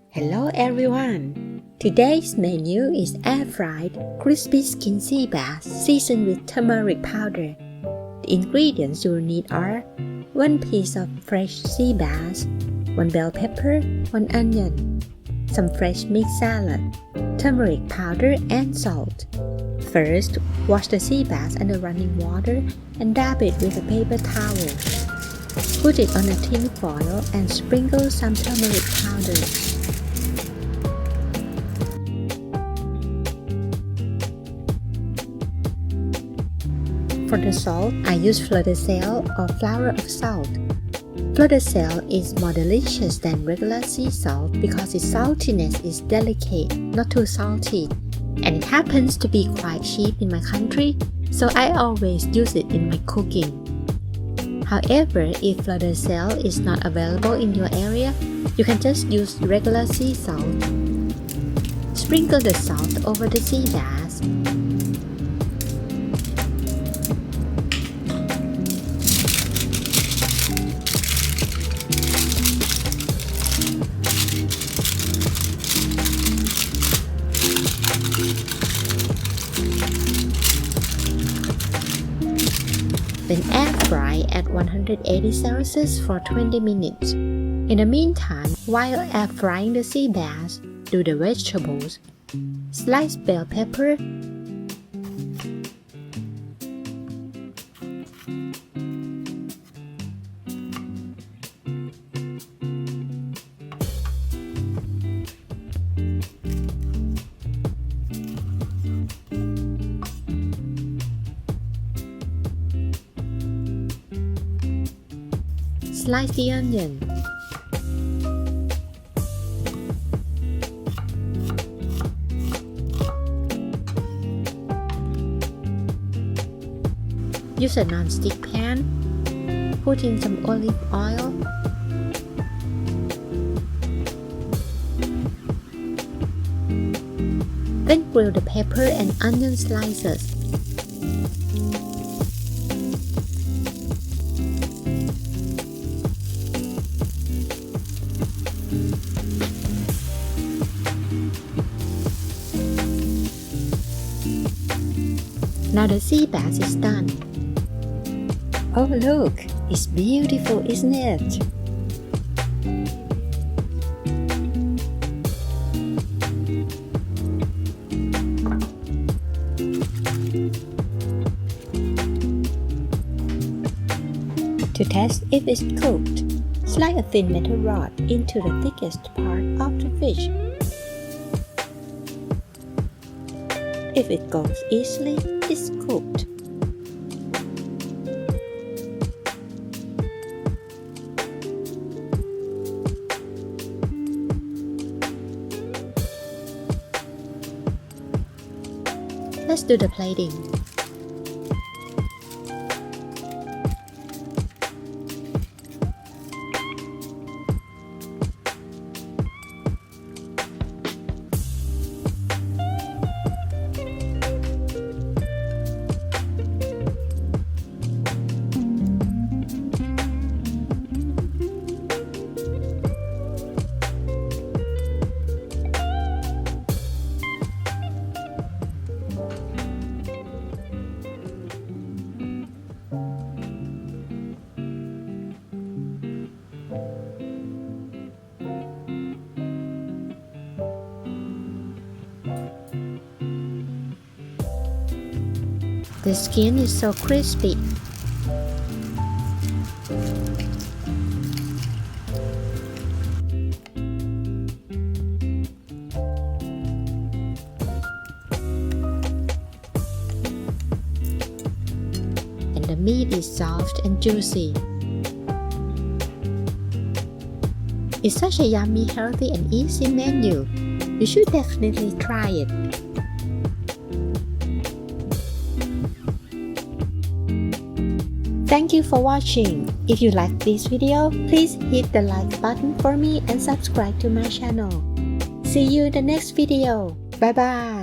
Hello everyone! Today's menu is air-fried, crispy skin sea bass seasoned with turmeric powder. The ingredients you'll need are 1 piece of fresh sea bass, 1 bell pepper, 1 onion, some fresh mixed salad, turmeric powder and salt. First, wash the sea bass under running water and dab it with a paper towel. Put it on a tin foil and sprinkle some turmeric powder. For the salt, I use fleur-de-sel or flour of salt. Fleur-de-sel is more delicious than regular sea salt because its saltiness is delicate, not too salty, and it happens to be quite cheap in my country, so I always use it in my cooking. However, if fleur-de-sel is not available in your area, you can just use regular sea salt. Sprinkle the salt over the sea bass. Then air fry at 180 Celsius for 20 minutes. In the meantime, while air frying the sea bass, do the vegetables. Slice bell pepper, slice the onion. Use a non-stick pan. Put in some olive oil. Then grill the pepper and onion slices. Now the sea bass is done. Oh look, it's beautiful, isn't it? To test if it's cooked, slide a thin metal rod into the thickest part of the fish. If it goes easily, it's cooked. Let's do the plating. The skin is so crispy. And the meat is soft and juicy. It's such a yummy, healthy and easy menu. You should definitely try it. Thank you for watching. If you like this video, please hit the like button for me and subscribe to my channel. See you in the next video. Bye bye.